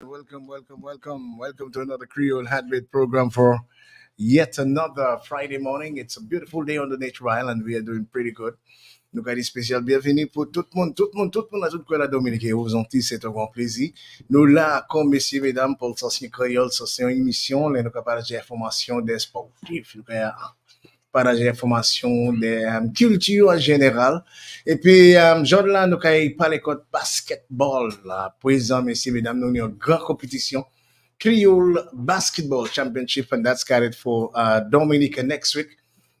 Welcome to another Creole Heartbeat program for yet another Friday morning. It's a beautiful day on the Nature Island. We are doing pretty good. Nous avons des spéciales bienvenue pour tout le monde à toute la Dominique et aux Antilles, c'est un grand plaisir. Nous là, comme messieurs, mesdames, pour le sensing créole, ça c'est une émission, là, nous avons parlé d'informations des sportifs, nous avons partager information des cultures en général. Et puis, aujourd'hui, là, nous avons parlé de basketball. Là, présent, messieurs, mesdames, nous avons une grande compétition. Creole Basketball Championship, and that's got it for Dominica next week.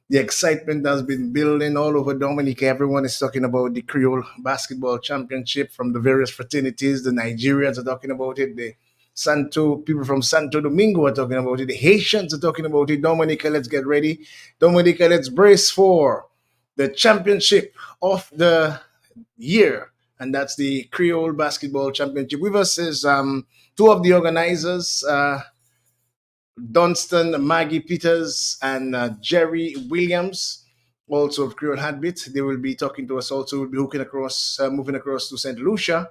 The excitement has been building all over Dominica. Everyone is talking about the Creole Basketball Championship from the various fraternities. The Nigerians are talking about it. The Santo people from Santo Domingo are talking about it. The Haitians are talking about it. Dominica, let's get ready. Dominica, let's brace for the championship of the year, and that's the Creole Basketball Championship. With us is two of the organizers, Dunstan Maggie Peters and Jerry Williams, also of Creole Heartbeat. They will be talking to us also. We'll be moving across to St. Lucia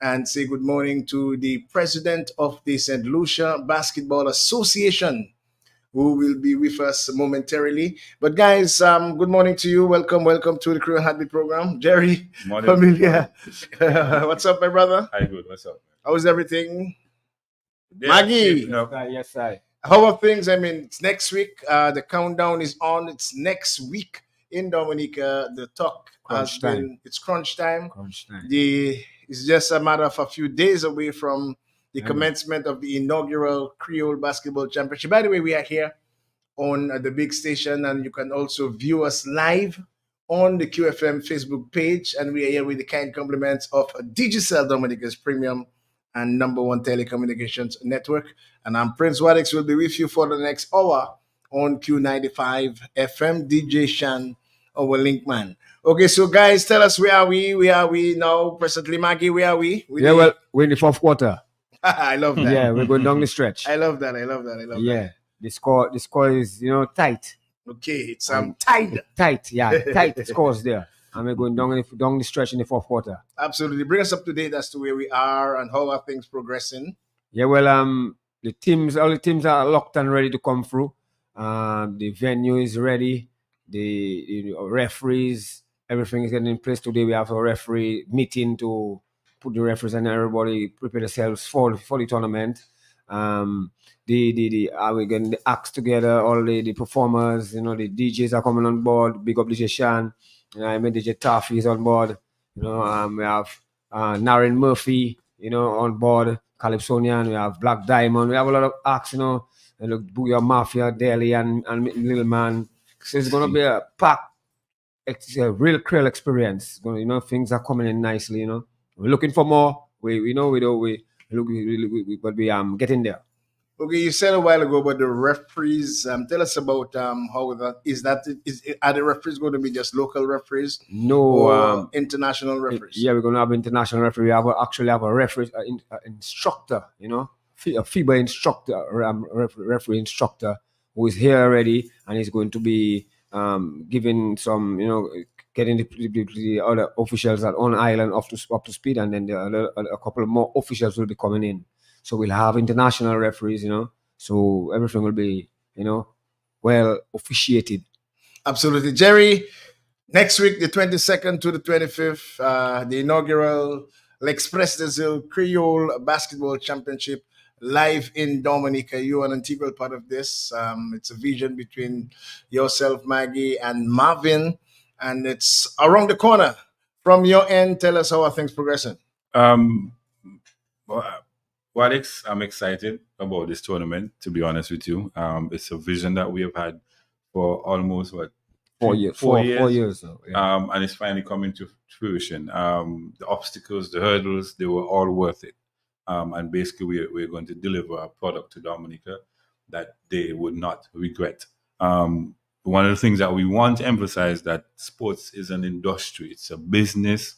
and say good morning to the president of the St. Lucia Basketball Association, who will be with us momentarily. But guys, good morning to you. Welcome to the Creole Heartbeat program. Jerry, Morning. familiar. What's up, my brother? Hi, good. What's up? How's everything? Yeah, Maggie. keeping up. Yes, I. How are things? I mean, it's next week. The countdown is on. It's next week in Dominica. The talk has Crunch time. been. It's crunch time. Crunch time. It's just a matter of a few days away from the Yeah. commencement of the inaugural Creole Basketball Championship. By the way, we are here on the big station, and you can also view us live on the QFM Facebook page. And we are here with the kind compliments of Digicel, Dominica's premium and number one telecommunications network. And I'm Prince Wadix, will be with you for the next hour on Q95 FM. DJ Shan, our link man. Okay, so guys, tell us where are we? Where are we now? Presently, Maggie, where are we? Yeah, well, we're in the fourth quarter. I love that. Yeah, we're going down the stretch. I love that. Yeah, the score is tight. Okay, it's tied. Tight, yeah, tight scores there, and we're going down the stretch in the fourth quarter. Absolutely. Bring us up to date as to where we are and how are things progressing. Yeah, well, all the teams are locked and ready to come through. The venue is ready. The referees, everything is getting in place today. We have a referee meeting to put the referees and everybody prepare themselves for the tournament. We're getting the acts together, all the performers, the DJs are coming on board. Big up DJ Shan, I mean DJ Taffy is on board. We have Naren Murphy, on board. Calypsonian, we have Black Diamond, we have a lot of acts, Booyah Mafia, Daly and Little Man. So it's gonna be a packed. It's a real Creole experience. Things are coming in nicely. We're looking for more. We getting there. Okay, you said a while ago about the referees. Tell us about how are the referees going to be just local referees? No, or international referees? Yeah, we're gonna have international referee. We actually have a referee, instructor. A FIBA instructor, referee instructor who is here already, and he's going to be giving some, getting the other officials on island up to speed, and then a couple of more officials will be coming in. So we'll have international referees, so everything will be, well officiated. Absolutely. Jerry, next week, the 22nd to the 25th, the inaugural L'Express des Îles Creole Basketball Championship live in Dominica. You are an integral part of this. It's a vision between yourself, Maggie, and Marvin, and it's around the corner. From your end, tell us how are things progressing? Wadix, I'm excited about this tournament, to be honest with you. It's a vision that we have had for almost, 4 years. 4 years. 4 years. Yeah. And it's finally coming to fruition. The obstacles, the hurdles, they were all worth it. And basically, we're going to deliver a product to Dominica that they would not regret. One of the things that we want to emphasize that sports is an industry. It's a business.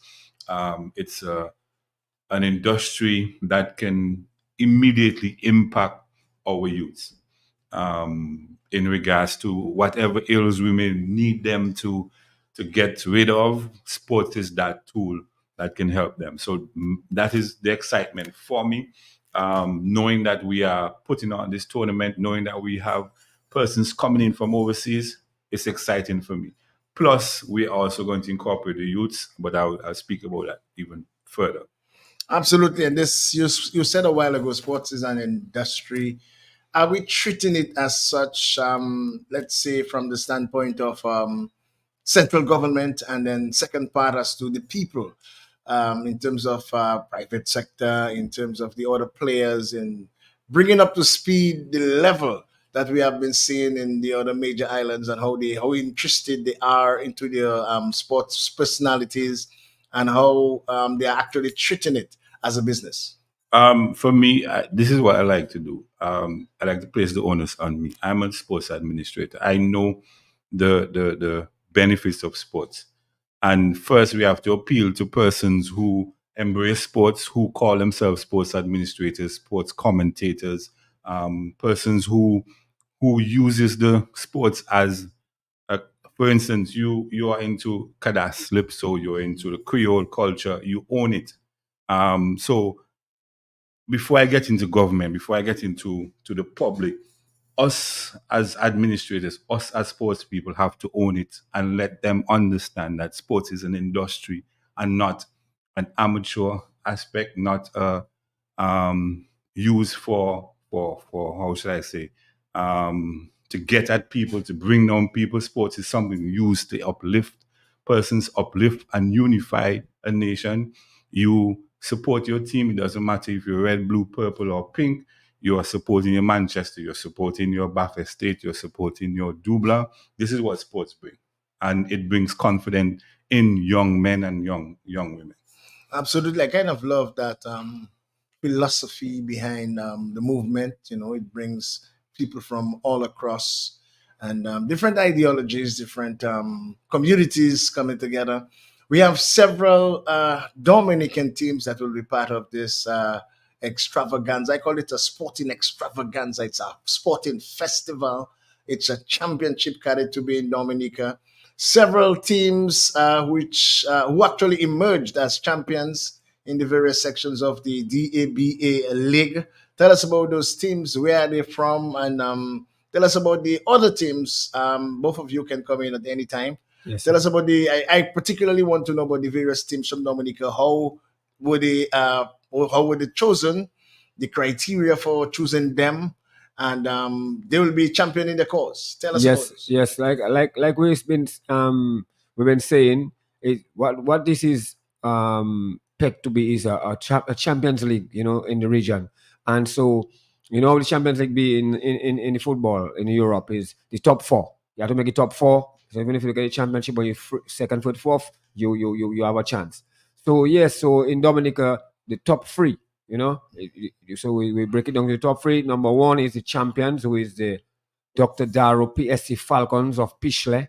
It's an industry that can immediately impact our youth in regards to whatever ills we may need them to get rid of. Sport is that tool that can help them. So that is the excitement for me. knowing that we are putting on this tournament, knowing that we have persons coming in from overseas, it's exciting for me. Plus, we're also going to incorporate the youths, but I'll speak about that even further. Absolutely. And this, you said a while ago, sports is an industry. Are we treating it as such, let's say, from the standpoint of central government, and then second part as to the people, in terms of private sector, in terms of the other players, and bringing up to speed the level that we have been seeing in the other major islands, and how interested they are into their sports personalities, and how they are actually treating it as a business. For me, this is what I like to do. I like to place the onus on me. I'm a sports administrator. I know the benefits of sports. And first, we have to appeal to persons who embrace sports, who call themselves sports administrators, sports commentators, persons who uses the sports as, uh, for instance, you are into Kadas slip, so you're into the Creole culture, you own it. So before I get into government, before I get into to the public, us as administrators, us as sports people have to own it and let them understand that sports is an industry and not an amateur aspect, not used for how should I say, to get at people, to bring down people. Sports is something used to uplift persons, uplift and unify a nation. You support your team. It doesn't matter if you're red, blue, purple, or pink. You are supporting your Manchester. You're supporting your Bath State. You're supporting your Dubla. This is what sports bring, and it brings confidence in young men and young women. Absolutely. I kind of love that philosophy behind the movement. It brings people from all across, and different ideologies, different communities coming together. We have several Dominican teams that will be part of this extravaganza. I call it a sporting extravaganza. It's a sporting festival. It's a championship carried to be in Dominica. Several teams which who actually emerged as champions in the various sections of the DABA league. Tell us about those teams. Where are they from? And tell us about the other teams. Both of you can come in at any time. Yes, Tell sir. us about I particularly want to know about the various teams from Dominica. How were they chosen? The criteria for choosing them, and they will be championing the cause. Tell us about Yes, this. yes. Like we've been saying, what this is pegged to be is a Champions League, in the region. And so, the Champions League be in the football in Europe is the top four. You have to make it top four. So even if you get a championship or you second, third, fourth, you have a chance. So yes, so in Dominica, the top three, so we break it down to the top three. Number one is the champions, who is the Dr. Daro PSC Falcons of Pishle.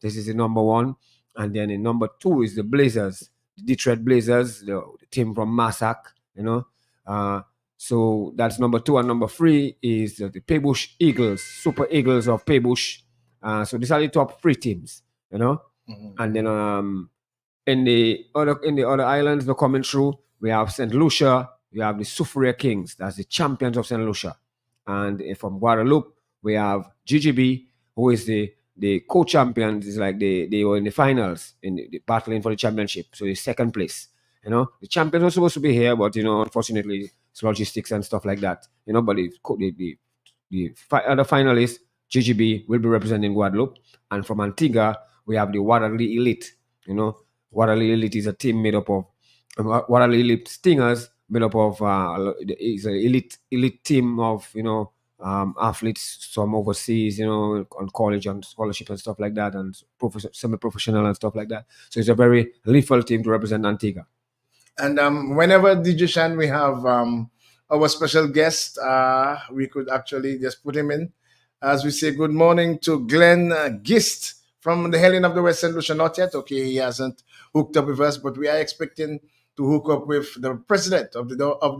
This is the number one. And then in number two is the Blazers, the Detroit Blazers, the team from Massac. Uh, so that's number two. And number three is the Paybush Eagles, Super Eagles of Paybush. So these are the top three teams, Mhm. And then in the other islands, they're coming through. We have Saint Lucia. We have the Soufriere Kings. That's the champions of Saint Lucia. And from Guadeloupe, we have GGB, who is the co-champions. Is like they were in the finals in the battling for the championship. So the second place. The champions were supposed to be here, but unfortunately, it's logistics and stuff like that. But other finalists, GGB, will be representing Guadeloupe, and from Antigua, we have the Waterloo Elite. Waterloo Elite is a team made up of Waterloo Elite Stingers, made up of is an elite team of athletes, some overseas, on college and scholarship and stuff like that, and semi-professional and stuff like that. So it's a very lethal team to represent Antigua. And whenever DJ Shan we have our special guest, we could actually just put him in as we say good morning to Glenn Gist from the Helen of the West St. Lucia. Not yet, okay, he hasn't hooked up with us, but we are expecting to hook up with the president of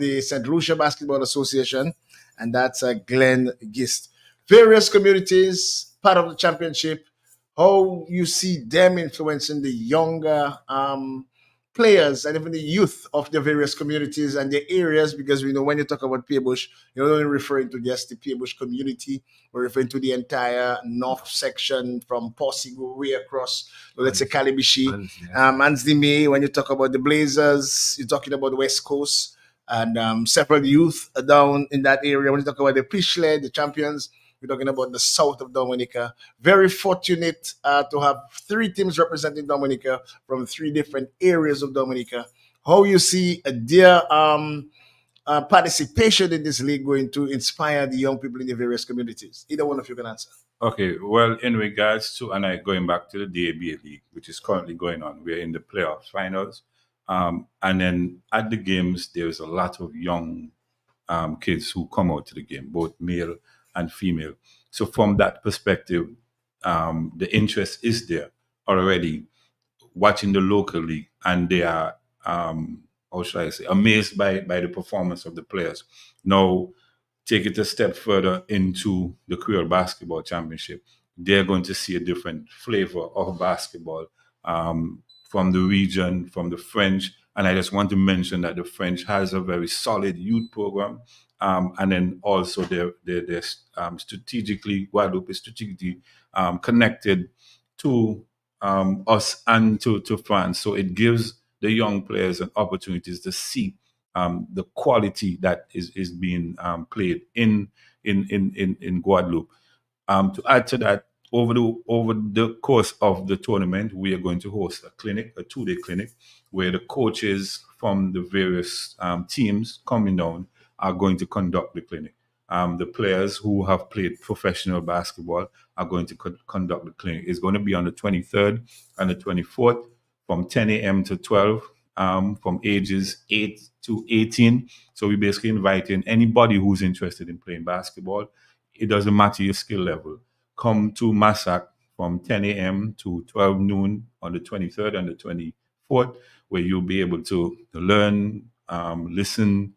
the St. Lucia Basketball Association, and that's Glenn Gist. Various communities part of the championship. How you see them influencing the younger players and even the youth of the various communities and the areas, because we know when you talk about Peerbush, you're not only referring to just the Peerbush community, we're referring to the entire north section from Possible way across, let's say Calibishi, Ansdime. When you talk about the Blazers, you're talking about the West Coast and several youth down in that area. When you talk about the Pishley, the champions, we're talking about the south of Dominica. Very fortunate to have three teams representing Dominica from three different areas of Dominica. How you see their participation in this league going to inspire the young people in the various communities? Either one of you can answer. Okay, well, in regards to, and I going back to the DABA League, which is currently going on, we're in the playoffs finals. And then at the games, there's a lot of young kids who come out to the game, both male and female. So from that perspective, the interest is there already watching the local league, and they are, how should I say, amazed by the performance of the players. Now, take it a step further into the Creole Basketball Championship, they're going to see a different flavor of basketball from the region, from the French. And I just want to mention that the French has a very solid youth program. And then also they're strategically, Guadeloupe is strategically connected to us and to France. So it gives the young players an opportunities to see the quality that is being played in Guadeloupe. To add to that, over the course of the tournament, we are going to host a clinic, a 2-day clinic, where the coaches from the various teams coming down are going to conduct the clinic. The players who have played professional basketball are going to conduct the clinic. It's going to be on the 23rd and the 24th from 10 a.m. to 12, from ages 8 to 18. So we basically inviting anybody who's interested in playing basketball. It doesn't matter your skill level. Come to Massac from 10 a.m. to 12 noon on the 23rd and the 24th, where you'll be able to learn, listen,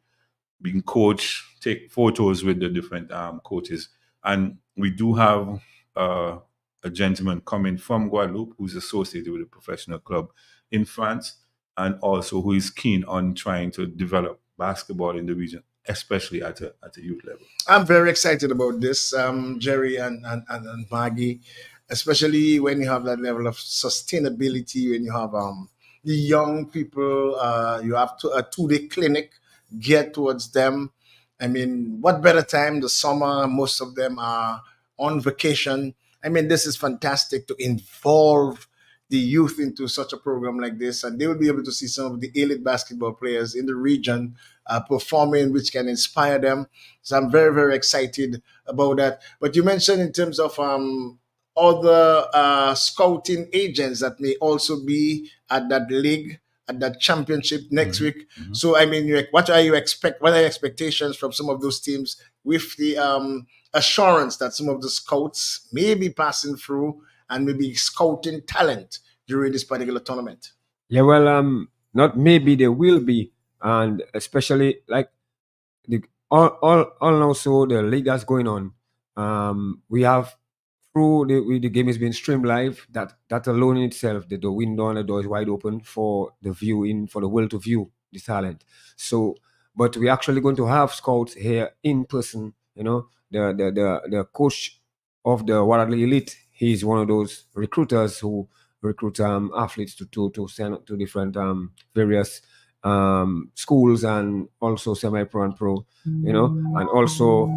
being coached, take photos with the different coaches. And we do have a gentleman coming from Guadeloupe who's associated with a professional club in France, and also who is keen on trying to develop basketball in the region, especially at a youth level. I'm very excited about this, Jerry and Maggie, especially when you have that level of sustainability, when you have the young people, you have a 2-day clinic geared towards them. I mean, what better time? The summer, most of them are on vacation. I mean, this is fantastic to involve the youth into such a program like this, and they will be able to see some of the elite basketball players in the region performing, which can inspire them. So I'm very, very excited about that. But you mentioned in terms of other scouting agents that may also be at that league, at that championship next week. So I mean, what are you expect? What are your expectations from some of those teams with the assurance that some of the scouts may be passing through and maybe scouting talent during this particular tournament? Yeah, well, not maybe there will be, and especially like the all also the league that's going on. We have through the game is being streamed live. That alone in itself, the window and the door is wide open for the viewing, for the world to view the talent. So, but we're actually going to have scouts here in person. You know, the coach of the Waradley Elite, he's one of those recruiters who recruit athletes to send to different various schools, and also semi-pro and pro, you know, and also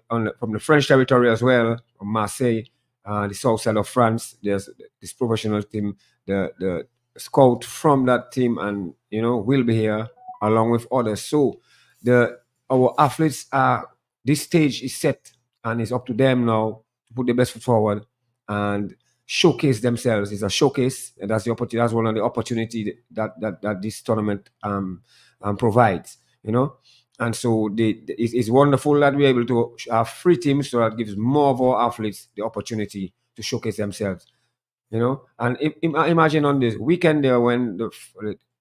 from the French territory as well, from Marseille, the south side of France. There's this professional team, the scout from that team, and will be here along with others. So our athletes are, this stage is set, and it's up to them now to put the best foot forward and showcase themselves. It's a showcase, and that's the opportunity. That's one of the opportunity that this tournament provides. And so it's wonderful that we're able to have free teams, so that gives more of our athletes the opportunity to showcase themselves. And imagine on this weekend there, when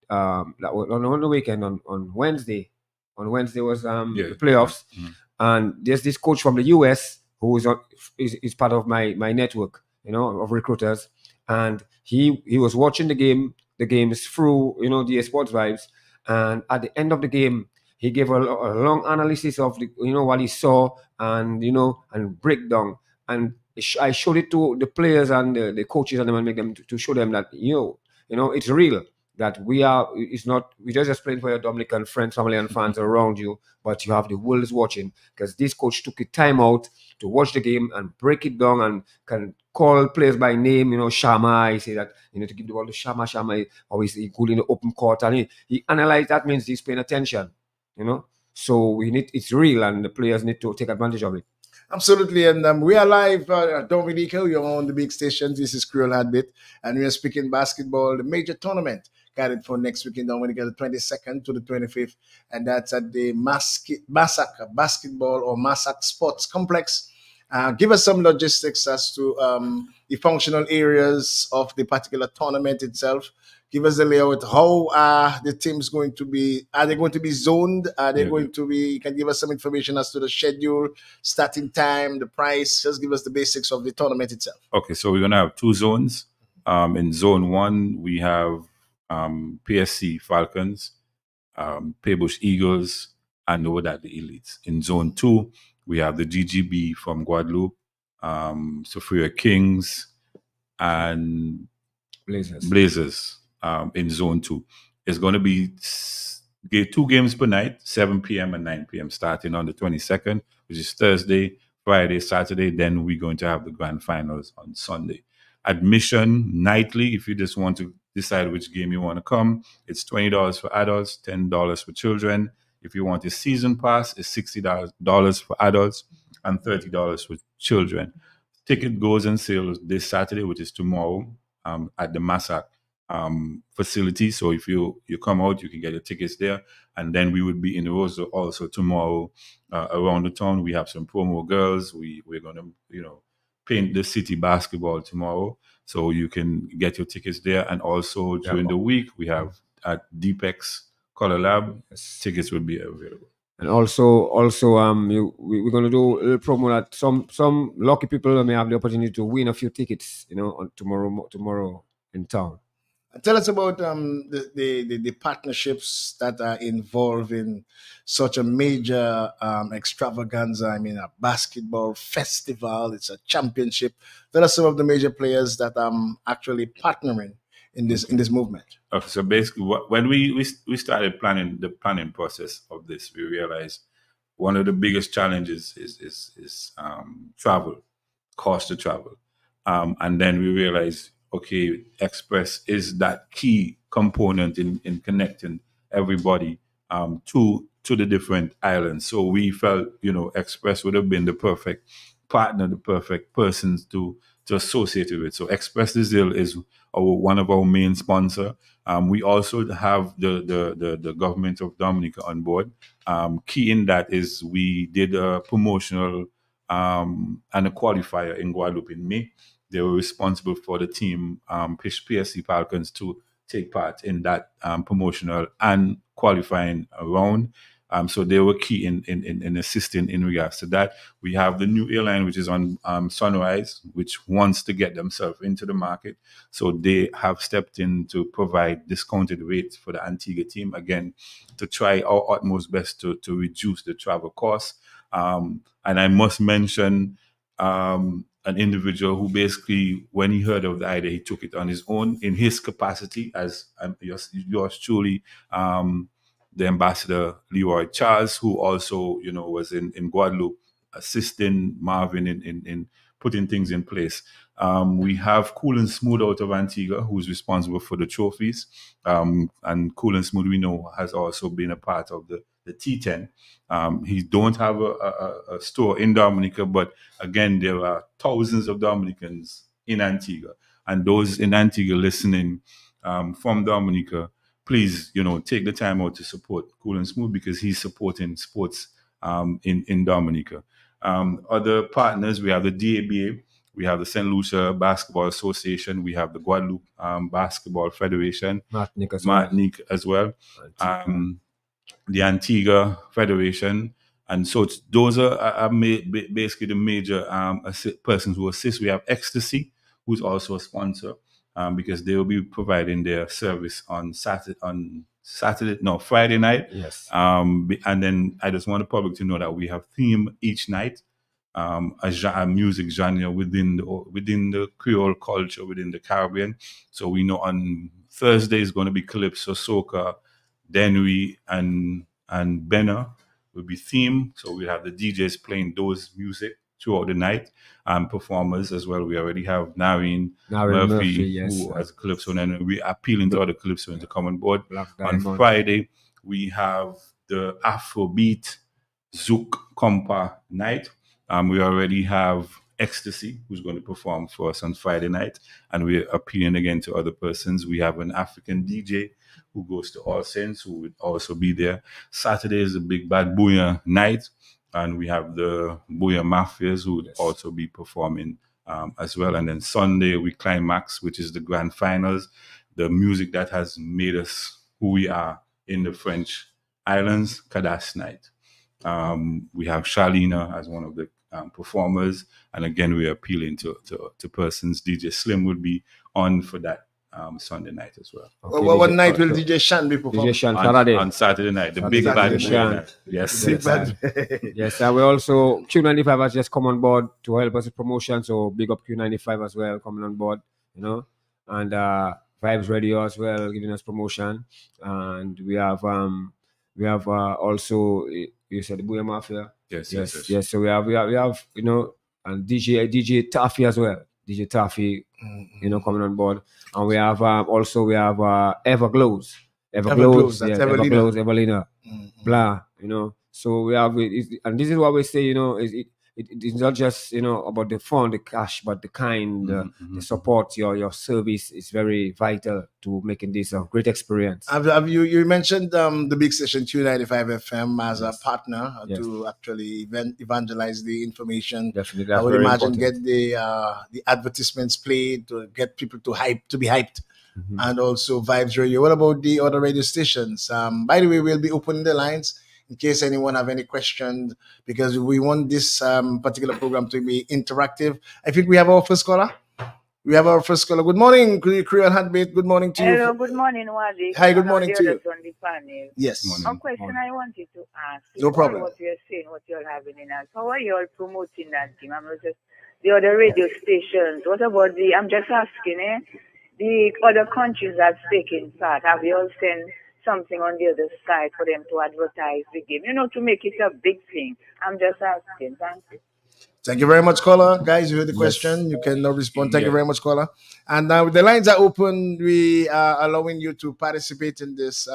on the weekend on Wednesday was the playoffs, and there's this coach from the US who is part of my network, of recruiters, and he was watching the games through the sports vibes, and at the end of the game he gave a long analysis of what he saw, and and breakdown, and I showed it to the players and the coaches and them, and make them to show them that it's real, that it's not, we just playing for your Dominican friends, family, and fans around you, but you have the world is watching, because this coach took the time out to watch the game and break it down, and can call players by name. Shama, he say that to give the ball to Shama, or he's good in the open court, and he analyzed that, means he's paying attention. So it's real, and the players need to take advantage of it. Absolutely, and we are live at Dominica. You're on the big station. This is Creole Heartbeat, and we are speaking basketball, the major tournament guided for next week in Dominica, the 22nd to the 25th, and that's at the Massac Basketball or Massac Sports Complex. Give us some logistics as to the functional areas of the particular tournament itself. Give us the layout. How are the teams going to be? Are they going to be zoned? Are they going to be? You can give us some information as to the schedule, starting time, the price. Just give us the basics of the tournament itself. Okay, so we're gonna have two zones. In zone one, we have PSC Falcons, Paybush Eagles, and know that the Elites. In zone two, we have the GGB from Guadeloupe, Sophia Kings, and Blazers in zone two. It's going to be 2 games per night, 7 p.m. and 9 p.m. starting on the 22nd, which is Thursday, Friday, Saturday. Then we're going to have the grand finals on Sunday. Admission nightly, if you just want to decide which game you want to come, it's $20 for adults, $10 for children. If you want a season pass, it's $60 for adults and $30 for children. Ticket goes on sale this Saturday, which is tomorrow, at the Massac facility. So if you come out, you can get your tickets there. And then we would be in Roseau also tomorrow around the town. We have some promo girls. We're going to, paint the city basketball tomorrow. So you can get your tickets there. And also during the week, we have at Deepex Color Lab, tickets will be available. And also, we're going to do a little promo that some lucky people may have the opportunity to win a few tickets, on tomorrow in town. Tell us about the partnerships that are involved in such a major extravaganza. I mean, a basketball festival. It's a championship. Tell us some of the major players that are actually partnering in this movement. Okay, so basically, when we started planning the planning process of this, we realized one of the biggest challenges is travel, cost to travel, and then we realized, okay, Express is that key component in connecting everybody to the different islands. So we felt, Express would have been the perfect partner, the perfect persons to associate it with. So Express Brazil is one of our main sponsor. We also have the government of Dominica on board. Key in that is we did a promotional and a qualifier in Guadeloupe in May. They were responsible for the team PSC Falcons to take part in that promotional and qualifying round. So they were key in assisting in regards to that. We have the new airline, which is on Sunrise, which wants to get themselves into the market. So they have stepped in to provide discounted rates for the Antigua team, again, to try our utmost best to reduce the travel costs. And I must mention an individual who basically, when he heard of the idea, he took it on his own in his capacity as yours truly, the ambassador Leroy Charles, who also, was in Guadeloupe assisting Marvin in putting things in place. We have Cool and Smooth out of Antigua, who's responsible for the trophies. And Cool and Smooth, we know, has also been a part of the T10. He don't have a store in Dominica, but again, there are thousands of Dominicans in Antigua. And those in Antigua listening from Dominica, please, take the time out to support Cool and Smooth, because he's supporting sports in Dominica. Other partners, we have the DABA, we have the St. Lucia Basketball Association, we have the Guadeloupe Basketball Federation, Martinique as well, the Antigua Federation. And so those are basically the major persons who assist. We have Ecstasy, who's also a sponsor. because they will be providing their service on Friday night. Yes. And then I just want the public to know that we have theme each night, a music genre within the Creole culture, within the Caribbean. So we know on Thursday is going to be calypso, soca, denui, and Benna will be theme. So we have the DJs playing those music throughout the night, and performers as well. We already have Nareen Murphy, yes, who has calypso, and we are appealing to other calypso to come on board. Black On Diamond. Friday, we have the Afrobeat Zouk Compa night. We already have Ecstasy, who's going to perform for us on Friday night, and we're appealing again to other persons. We have an African DJ who goes to All Saints, who would also be there. Saturday is the Big Bad Booyah night, and we have the Booyah Mafias who would also be performing as well. And then Sunday we climax, which is the grand finals, the music that has made us who we are in the French islands, Kadas night. We have Charlena as one of the performers, and again we are appealing to persons. DJ Slim would be on for that Sunday night as well. Okay, what night will DJ Shan be performing? DJ Shan Saturday. On Saturday night, the Big Bad Booyah night. Yes, Big Bad. Yes, and we also Q95 has just come on board to help us with promotion. So big up Q95 as well coming on board, and Vibes Radio as well giving us promotion, and we have also you said the Booyah Mafia. Yes. So we have and DJ Taffy as well. DJ Taffy, coming on board, and we have Everglows. Everglows, that's yes, Evelina. Everglows, Evelina, blah, So we have and this is what we say, it's not just about the fund, the cash, but the kind, the support, your service is very vital to making this a great experience. Have you mentioned the big station Q95 FM as a partner to actually evangelize the information? Definitely, I that's would very imagine important. get the advertisements played to get people to be hyped. And also Vibes Radio. What about the other radio stations? By the way, we'll be opening the lines in case anyone have any questions, because we want this particular program to be interactive. I think we have our first caller. Good morning, Creole Heartbeat. Good morning to you. Hello, good morning, Wadi. Hi, good morning to you. On the panel. Yes. One question I wanted to ask. No problem. What you're saying, what you're having in us. How are you all promoting that game? I'm just the other radio stations. What about I'm just asking, the other countries that's taking part, have you all sent something on the other side for them to advertise the game, to make it a big thing? I'm just asking. Thank you. Thank you very much, caller. Guys, you heard the question. You can now respond. Thank you very much, caller. And now the lines are open. We are allowing you to participate in this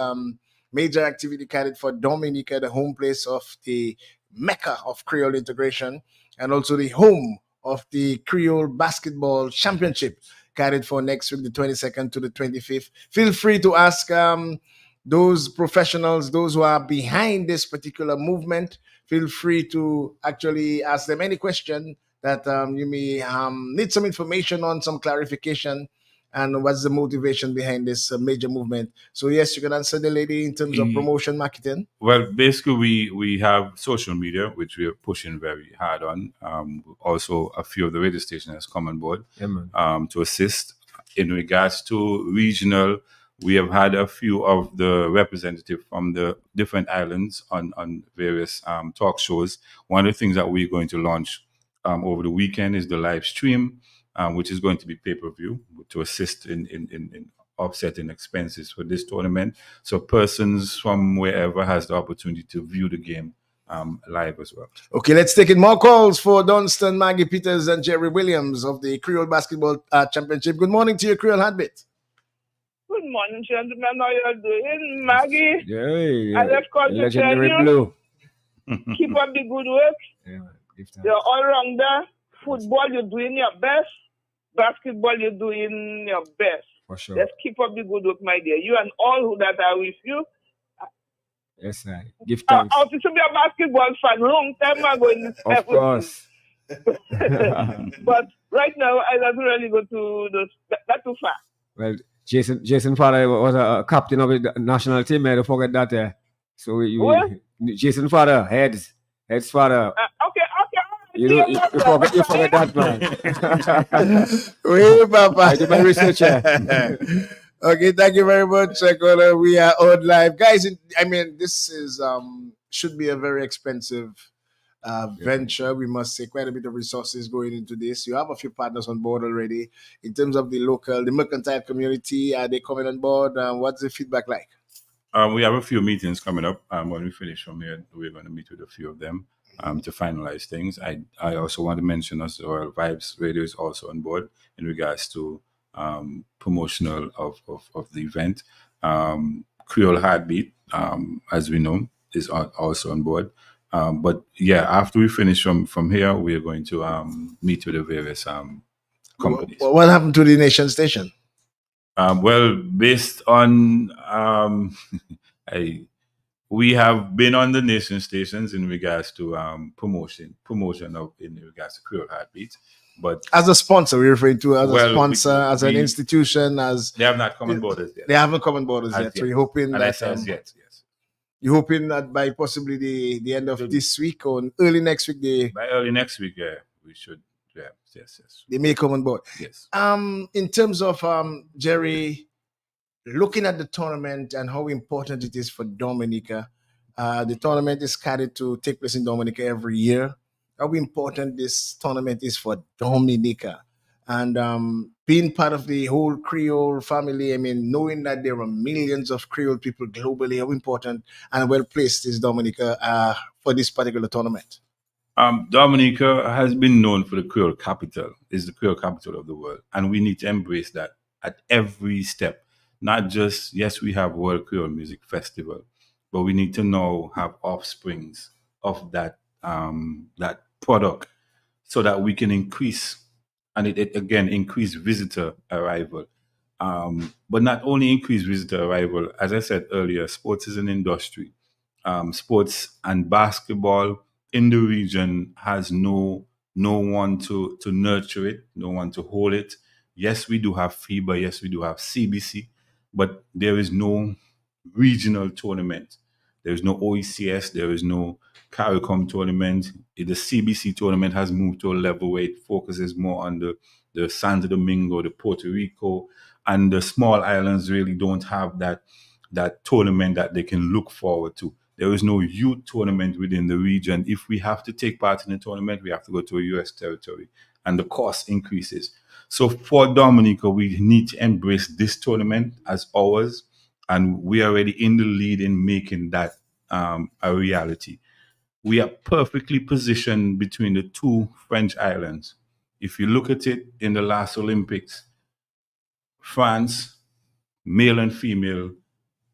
major activity carried for Dominica, the home place of the Mecca of Creole integration, and also the home of the Creole Basketball Championship, carried for next week, the 22nd to the 25th. Feel free to ask those professionals, those who are behind this particular movement. Feel free to actually ask them any question that you may need some information on, some clarification, and what's the motivation behind this major movement. So yes, you can answer the lady in terms of promotion marketing. Well, basically, we have social media, which we are pushing very hard on. Also, a few of the radio stations has come on board to assist. In regards to regional, we have had a few of the representatives from the different islands on various talk shows. One of the things that we're going to launch over the weekend is the live stream, which is going to be pay-per-view to assist in offsetting expenses for this tournament. So persons from wherever has the opportunity to view the game live as well. Okay, let's take in more calls for Dunstan, Maggie Peters, and Jerry Williams of the Creole Basketball Championship. Good morning to you, Creole Heartbeat. Good morning, gentlemen. How you doing? Maggie, Yeah. I just called to tell Legendary you, Blue. keep up the good work. Yeah, You're all rounder. Football, you're doing your best. Basketball, you're doing your best. for sure. Just keep up the good work, my dear. You and all who that are with you. Yes, sir. Give thanks. I used to be a basketball fan long time ago in the Of 70s. course. But right now, I don't really go to that too far. Well, Jason Father was a captain of the national team. I don't forget that. So What? Jason Father, heads father. Okay. you forget that, man. Oui, Papa. I do my research here. Okay, thank you very much, Kola. We are on live, guys. I mean, this is should be a very expensive venture. We must say quite a bit of resources going into this. You have a few partners on board already. In terms of the mercantile community, are they coming on board? What's the feedback like? We have a few meetings coming up. When we finish from here, we're going to meet with a few of them to finalize things. I also want to mention as well, Vibes Radio is also on board in regards to promotional of the event. Creole Heartbeat, as we know, is also on board. But yeah, after we finish from here, we are going to meet with the various companies. What happened to the nation station? Well, based on I we have been on the nation stations in regards to promotion of in regards to Creole Heartbeat, but As a sponsor, we're referring to as a well, sponsor, as an institution, as they have not come on board as yet. they haven't come on board as As yet. So yet. you're hoping And I that say as yet, yes. you're hoping that by possibly the end of this week or early next week By early next week, yeah, we should. Yeah, yes. they may come on board. Yes. In terms of Jerry, looking at the tournament and how important it is for Dominica, the tournament is scheduled to take place in Dominica every year. How important this tournament is for Dominica, and being part of the whole Creole family. I mean, knowing that there are millions of Creole people globally, how important and well placed is Dominica for this particular tournament? Dominica has been known for the Creole capital, is the Creole capital of the world. And we need to embrace that at every step. Not just, yes, we have World Creole Music Festival, but we need to now have offsprings of that product so that we can increase and it again increase visitor arrival. But not only increase visitor arrival, as I said earlier, sports is an industry. Sports and basketball in the region has no one to nurture it, no one to hold it. Yes, we do have FIBA, yes, we do have CBC, but there is no regional tournament. There is no OECS, there is no CARICOM tournament. The CBC tournament has moved to a level where it focuses more on the Santo Domingo, the Puerto Rico, and the small islands really don't have that tournament that they can look forward to. There is no youth tournament within the region. If we have to take part in a tournament, we have to go to a US territory and the cost increases. So for Dominica, we need to embrace this tournament as ours, and we are already in the lead in making that a reality. We are perfectly positioned between the two French islands. If you look at it in the last Olympics, France, male and female,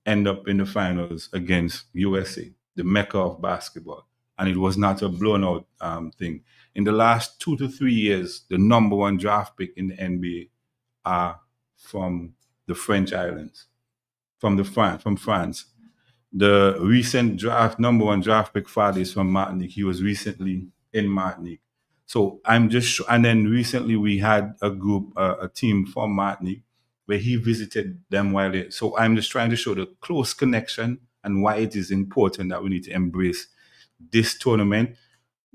end up in the finals against USA, the mecca of basketball. And it was not a blown out thing. In the last 2 to 3 years, the number one draft pick in the NBA are from the French islands, from France. The recent draft number one draft pick father is from Martinique. He was recently in Martinique. So and then recently we had a team from Martinique where he visited them while they. So I'm just trying to show the close connection and why it is important that we need to embrace this tournament,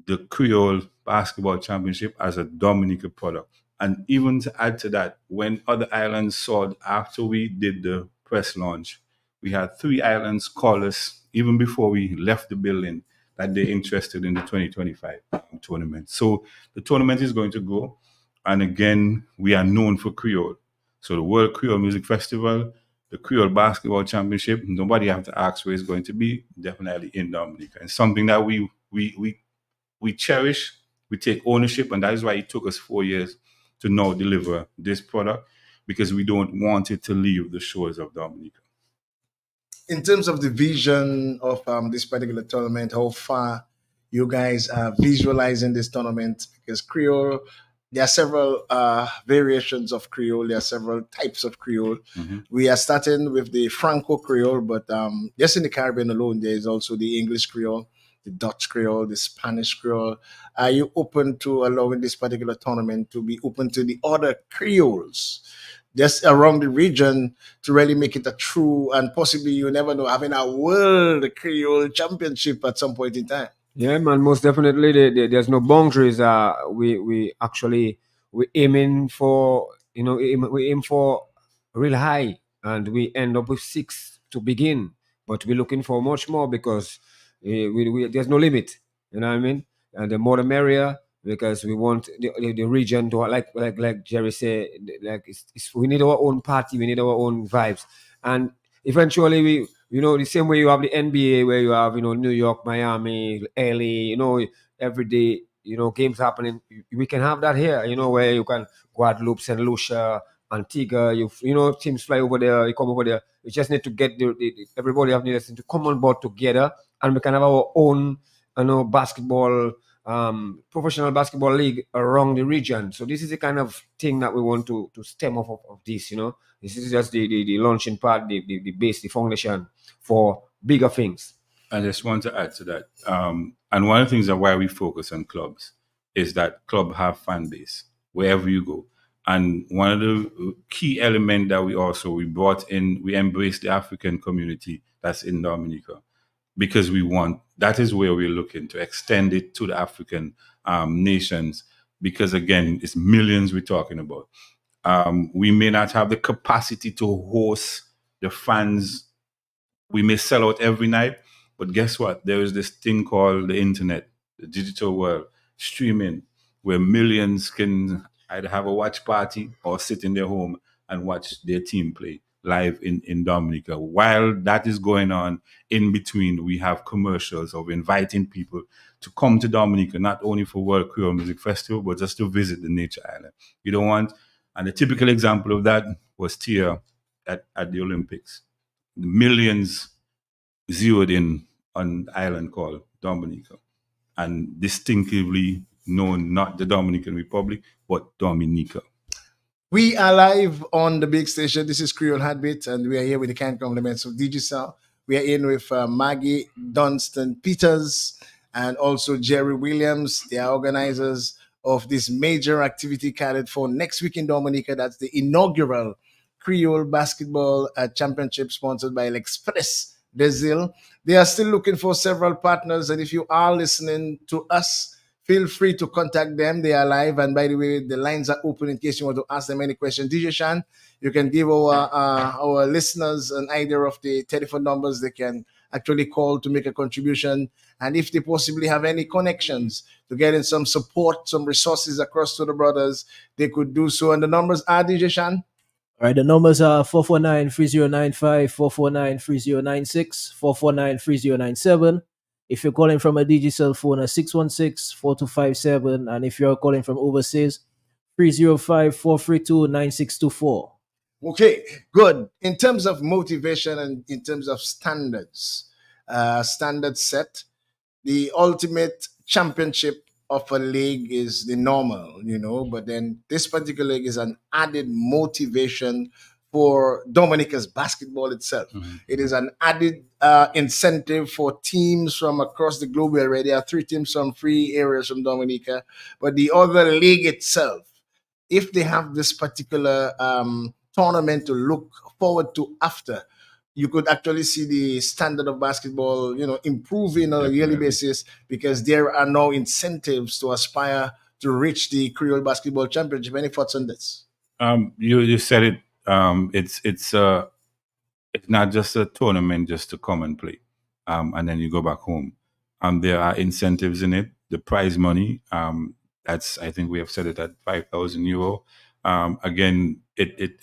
the Creole Basketball Championship, as a Dominica product. And even to add to that, when other islands saw it after we did the press launch, we had 3 islands call us even before we left the building that they're interested in the 2025 tournament. So the tournament is going to go. And again, we are known for Creole. So the World Creole Music Festival, the Creole Basketball Championship, nobody have to ask where it's going to be, definitely in Dominica. And something that we cherish, we take ownership, and that is why it took us 4 years to now deliver this product, because we don't want it to leave the shores of Dominica. In terms of the vision of this particular tournament, how far you guys are visualizing this tournament? Because Creole, there are several variations of Creole, there are several types of Creole. We are starting with the Franco Creole, but just in the Caribbean alone, there is also the English Creole, the Dutch Creole, the Spanish Creole. Are you open to allowing this particular tournament to be open to the other Creoles just around the region to really make it a true and possibly, you never know, having a world Creole championship at some point in time? Yeah, man, most definitely. There's no boundaries. We actually we aiming for we aim for real high, and we end up with six to begin. But we're looking for much more because there's no limit. You know what I mean? And the more the merrier, because we want the region to like Jerry said, like we need our own party, we need our own vibes, and eventually the same way you have the NBA where you have New York, Miami, LA, every day games happening. We can have that here, where you can Guadeloupe, Saint Lucia, Antigua. Teams fly over there, you come over there. We just need to get everybody have needed to come on board together, and we can have our own basketball, professional basketball league around the region. So this is the kind of thing that we want to stem off of this. This is just the launching part, the base, the foundation for bigger things. I just want to add to that. And one of the things that why we focus on clubs is that club have fan base wherever you go. And one of the key element that we brought in, we embrace the African community that's in Dominica because we want that is where we're looking to extend it to the African nations because again, it's millions we're talking about. We may not have the capacity to host the fans. We may sell out every night, but guess what? There is this thing called the internet, the digital world, streaming, where millions can either have a watch party or sit in their home and watch their team play live in Dominica. While that is going on, in between, we have commercials of inviting people to come to Dominica, not only for World Creole Music Festival, but just to visit the nature island. You don't want, and a typical example of that was Tia at the Olympics. The millions zeroed in on an island called Dominica and distinctively known not the Dominican Republic, but Dominica. We are live on the big station. This is Creole Heartbeat, and we are here with the kind compliments of Digicel. We are in with Maggie Dunstan Peters and also Jerry Williams. They are organizers of this major activity catered for next week in Dominica. That's the inaugural Creole Basketball Championship sponsored by L'Express Brazil. They are still looking for several partners, and if you are listening to us, feel free to contact them. They are live. And by the way, the lines are open in case you want to ask them any question. DJ Shan, you can give our listeners an idea of the telephone numbers they can actually call to make a contribution. And if they possibly have any connections to get in some support, some resources across to the brothers, they could do so. And the numbers are DJ Shan. All right, the numbers are 449-3095, 449-3096, 449-3097. If you're calling from a digital phone, 616-4257. And if you're calling from overseas, 305-432-9624. Okay, good. In terms of motivation and in terms of standards, standard set, the ultimate championship of a league is the normal, but then this particular league is an added motivation for Dominica's basketball itself. Mhm. It is an added incentive for teams from across the globe. Already there are three teams from three areas from Dominica, but the other league itself, if they have this particular tournament to look forward to after, you could actually see the standard of basketball, improving on a yearly Definitely. basis because there are now incentives to aspire to reach the Creole Basketball Championship. Any thoughts on this? You said it. It's not just a tournament just to come and play, and then you go back home. There are incentives in it. The prize money, that's I think we have set it at €5,000. Again, it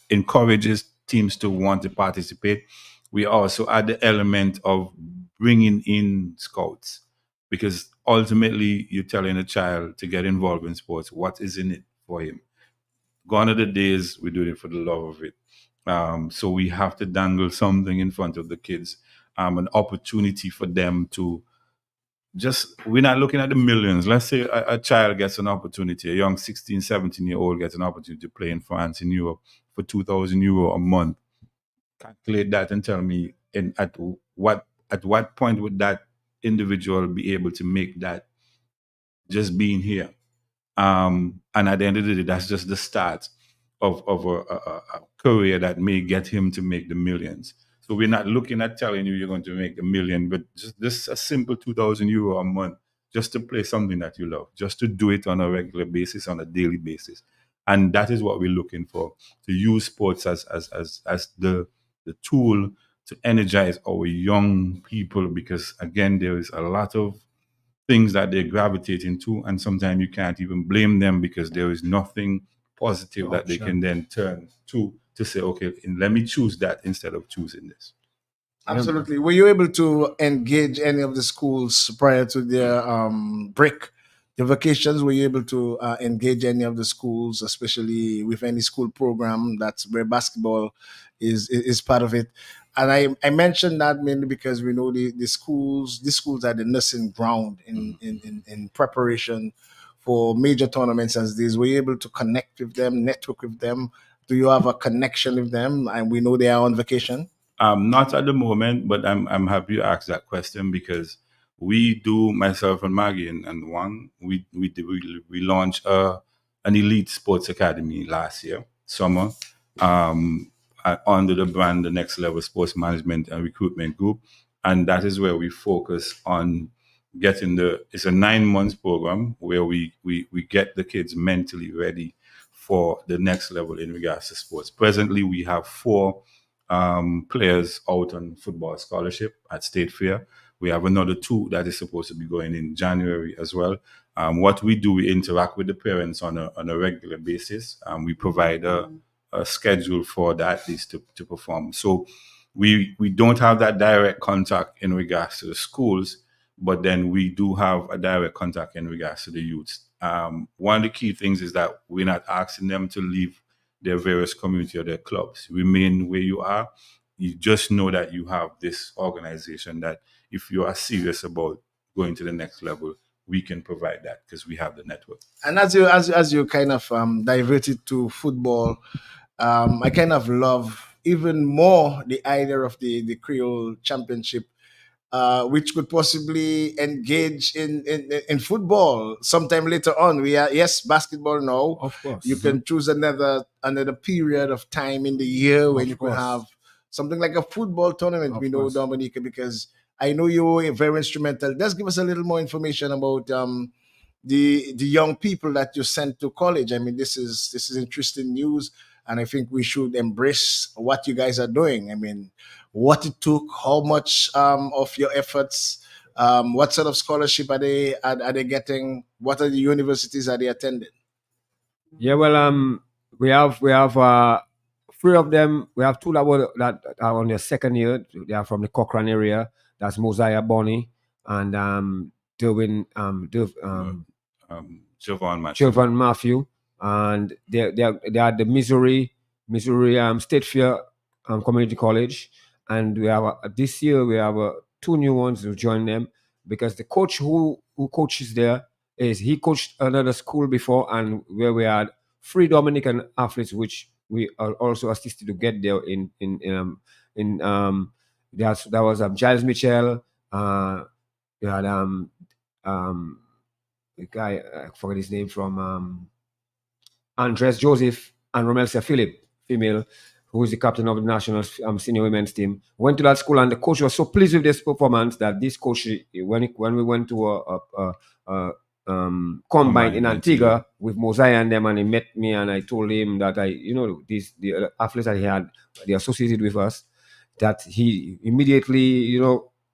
encourages teams to want to participate. We also add the element of bringing in scouts because ultimately you're telling a child to get involved in sports. What is in it for him? Gone are the days we do it for the love of it. So we have to dangle something in front of the kids, an opportunity for them to we're not looking at the millions. Let's say a child gets an opportunity, a young 16, 17-year-old gets an opportunity to play in France, in Europe for €2,000 a month. Calculate that and tell me at what point would that individual be able to make that just being here? And at the end of the day, that's just the start of a career that may get him to make the millions. So we're not looking at telling you you're going to make $1 million, but just a simple €2,000 a month just to play something that you love, just to do it on a regular basis, on a daily basis. And that is what we're looking for, to use sports as the tool to energize our young people, because again, there is a lot of things that they gravitate into, and sometimes you can't even blame them because there is nothing positive that they can then turn to say, okay, let me choose that instead of choosing this. Absolutely. Were you able to engage any of the schools prior to their break, the vacations? Were you able to engage any of the schools, especially with any school program that's where basketball is part of it? And I mentioned that mainly because we know the schools are the nursing ground in preparation for major tournaments as these. Were you able to connect with them, network with them? Do you have a connection with them? And we know they are on vacation. Not at the moment, but I'm happy you asked that question, because we do, myself and Maggie and Wang, we launched an elite sports academy last year, summer, under the brand the Next Level Sports Management and Recruitment Group. And that is where we focus on getting it's a 9 months program where we get the kids mentally ready for the next level in regards to sports. Presently, we have 4 players out on football scholarship at State Fair. We have another 2 that is supposed to be going in January as well. What we do, we interact with the parents on a regular basis. We provide a schedule for the athletes to perform. So we don't have that direct contact in regards to the schools, but then we do have a direct contact in regards to the youths. One of the key things is that we're not asking them to leave their various community or their clubs. Remain where you are. You just know that you have this organization that if you are serious about going to the next level, we can provide that because we have the network. And as you kind of diverted to football, I kind of love even more the idea of the Creole Championship, which could possibly engage in football sometime later on. We are, yes, basketball now. Of course. You can choose another period of time in the year when Of you could course. have something like a football tournament. Of We know, course. Dominica, because I know you were very instrumental. Just give us a little more information about the young people that you sent to college. I mean, this is interesting news, and I think we should embrace what you guys are doing. I mean, what it took, how much of your efforts, what sort of scholarship are they getting, what are the universities are they attending? Yeah, well, we have 3 of them. We have 2 that are on their second year. They are from the Cochrane area. That's Mosiah Bonnie and Derwin Javon Matthew. Children Matthew, and they are the Missouri State Fair Community College, and we have this year we have 2 new ones who join them because the coach who coaches there he coached another school before, and where we had 3 Dominican athletes, which we are also assisted to get there in that was Giles Mitchell, we had um the guy, I forget his name, from Andres Joseph and Romelsia Philip, female, who is the captain of the national senior women's team. Went to that school, and the coach was so pleased with this performance that this coach, when we went to a combine in Antigua with Mosiah and them, and he met me, and I told him that the athletes that he had, they associated with us, that he immediately,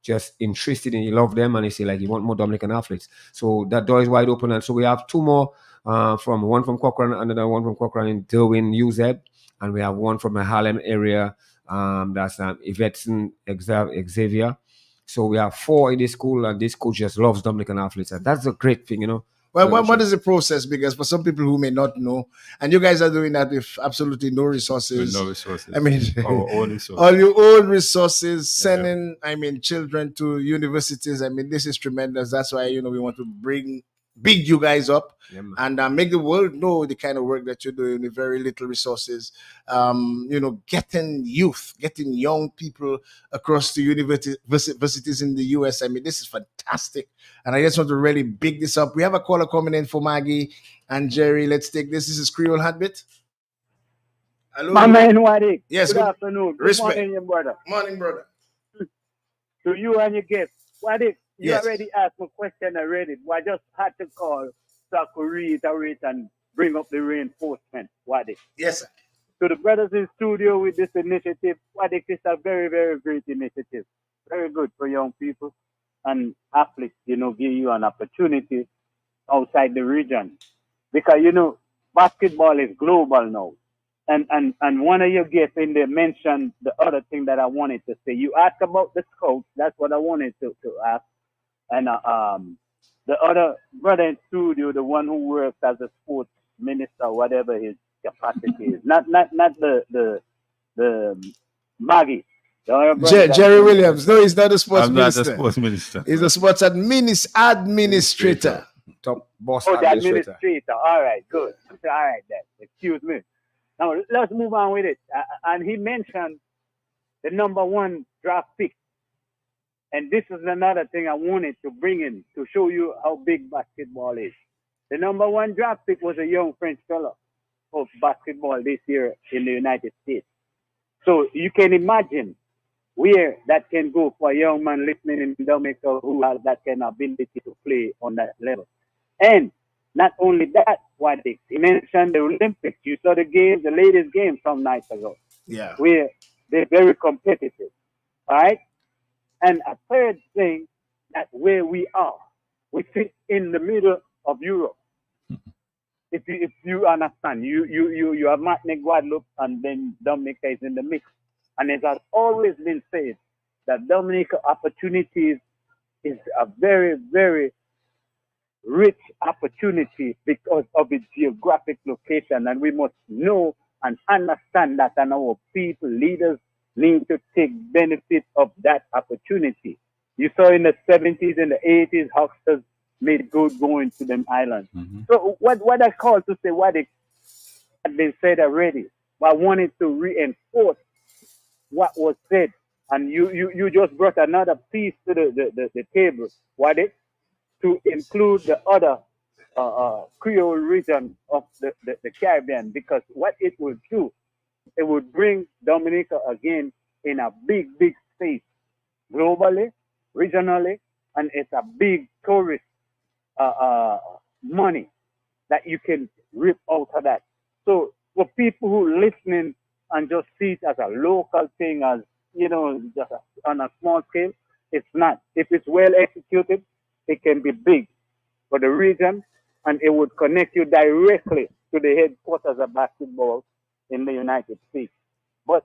just interested in, he loved them, and he said like he want more Dominican athletes. So that door is wide open, and so we have 2 more from one from Cochrane, another one from Cochrane in Derwin, UZ, and we have one from the Harlem area. That's Yvetson Xavier. So we have 4 in this school, and this coach just loves Dominican athletes, and that's a great thing, Well, what is the process? Because for some people who may not know, and you guys are doing that with absolutely no resources. With no resources. I mean, our own resources. all your own resources, sending, children to universities. I mean, this is tremendous. That's why, we want to big you guys up and make the world know the kind of work that you're doing with very little resources. Getting young people across the universities in the US. I mean, this is fantastic. And I just want to really big this up. We have a caller coming in for Maggie and Jerry. Let's take this. This is Creole Heartbeat. Hello. My man Wadik. Yes, Good good afternoon. Good respect. morning, your brother. Morning, brother. To you and your guest. Wadik, you Yes. already asked my question already. But I just had to call so I could reiterate and bring up the reinforcement, Wadik. Yes, sir. To the brothers in studio with this initiative, Wadik, it's a very, very great initiative. Very good for young people and athletes, give you an opportunity outside the region. Because, basketball is global now. And one of your guests in there mentioned the other thing that I wanted to say. You asked about the scouts. That's what I wanted to ask. And the other brother in studio, the one who works as a sports minister, whatever his capacity is, not the Maggie. The other brother Jerry Williams. No, he's not a sports I'm not a minister. sports minister. He's a sports administrator. Top boss Oh, the administrator. administrator. All right, good. All right, then. Excuse me. Now let's move on with it. And he mentioned the number one draft pick. And this is another thing I wanted to bring in to show you how big basketball is. The number one draft pick was a young French fella of basketball this year in the United States. So you can imagine where that can go for a young man listening in Dominica who has that kind of ability to play on that level. And not only that, what he mentioned the Olympics. You saw the games, the latest game some nights ago. Yeah. Where they're very competitive. All right? And a third thing, that where we are, we sit in the middle of Europe. If you understand, you have Martinique, Guadeloupe, and then Dominica is in the mix. And it has always been said that Dominica opportunities is a very, very rich opportunity because of its geographic location. And we must know and understand that, and our people, leaders, need to take benefit of that opportunity. You saw in the 70s and the 80s, hucksters made good going to them islands. Mhm. So what I call to say what it had been said already, but I wanted to reinforce what was said. And you just brought another piece to the table, what it to include the other Creole region of the Caribbean, because what it would do, it would bring Dominica again in a big, big space globally, regionally, and it's a big tourist money that you can rip out of that. So for people who listening and just see it as a local thing, as just on a small scale, it's not. If it's well executed, it can be big for the region, and it would connect you directly to the headquarters of basketball in the United States. But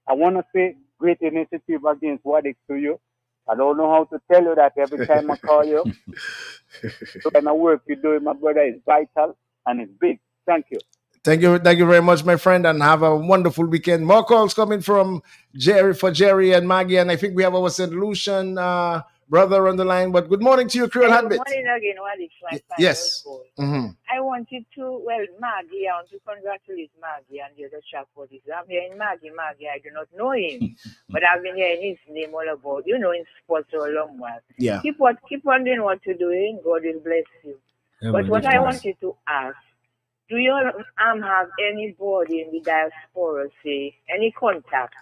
I want to say great initiative against Wadix to you. I don't know how to tell you that every time I call you. The kind of work you're doing, my brother, is vital and it's big. Thank you. Thank you very much, my friend, and have a wonderful weekend. More calls coming from Jerry and Maggie, and I think we have our St. Lucian brother on the line. But good morning to you, Creole Good Heartbeat. morning again, Alex, my final Yes. call. Mhm. I wanted to, Maggie, I want to congratulate Maggie and the other chap for this. I'm hearing Maggie, I do not know him, but I've been hearing his name all about, in sports for a long while. Yeah. Keep on doing what you're doing. God will bless you. Yeah, But man, what that's I nice. wanted to ask, do you have anybody in the diaspora, say, any contact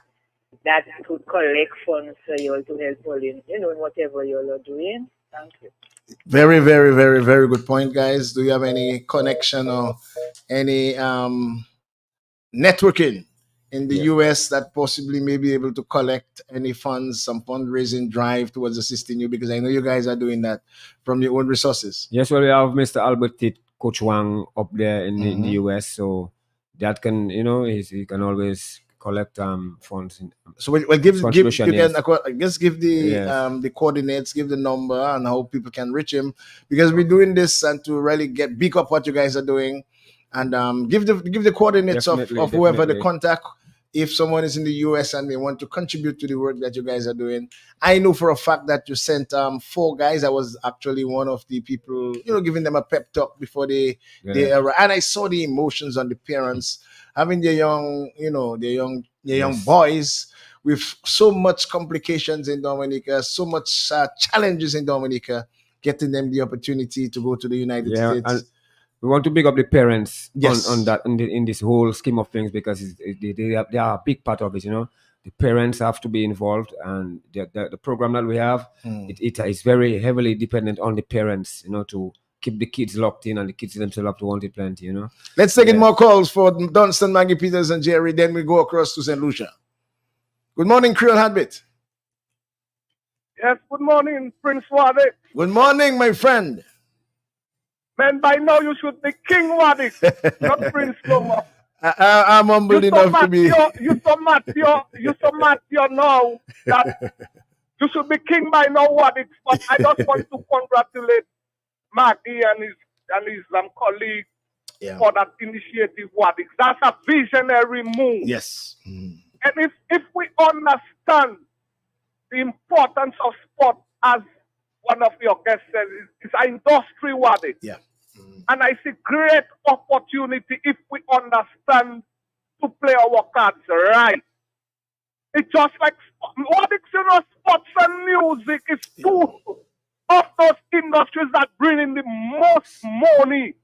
that could collect funds for you to help all in, in whatever you're doing? Thank you. Very, very, very, very good point, guys. Do you have any connection or any networking in the Yeah. US that possibly may be able to collect any funds, some fundraising drive towards assisting you? Because I know you guys are doing that from your own resources. Yes, well, we have Mr. Albert Tit, Coach Wang up there in the Mhm. US, so that can, he can always collect funds. So well, give Contribution, you can yes. I guess give Yes. the coordinates, give the number and how people can reach him, because we're doing this and to really get big up what you guys are doing, and give the coordinates Definitely, of whoever the definitely. contact. If someone is in the US and they want to contribute to the work that you guys are doing, I know for a fact that you sent 4 guys. I was actually one of the people, giving them a pep talk before they Yeah. arrive, and I saw the emotions on the parents having their young, their young Yes. boys with so much complications in Dominica, so much challenges in Dominica, getting them the opportunity to go to the United Yeah, States. we want to big up the parents Yes. on that in this whole scheme of things, because they are a big part of it. The parents have to be involved, and the program that we have, it is very heavily dependent on the parents, to keep the kids locked in, and the kids themselves have to want it plenty. Let's take in Yeah. more calls for Dunstan, Maggie Peters, and Jerry. Then we go across to St. Lucia. Good morning, Creole Heartbeat. Yes, good morning, Prince Wadi. Good morning, my friend. Man, by now you should be King Wadi, not Prince no more. I'm humbled enough to be. You so Matthew now that you should be king by now, Wadi. But I just want to congratulate Maggie and his colleague for that initiative, Wadi. That's a visionary move. Yes. And if we understand the importance of sport, as one of your guests said, it's an industry, Wadi. Yeah. And I see great opportunity if we understand to play our cards right. It's just like what it's, sports and music is two of those industries that bring in the most money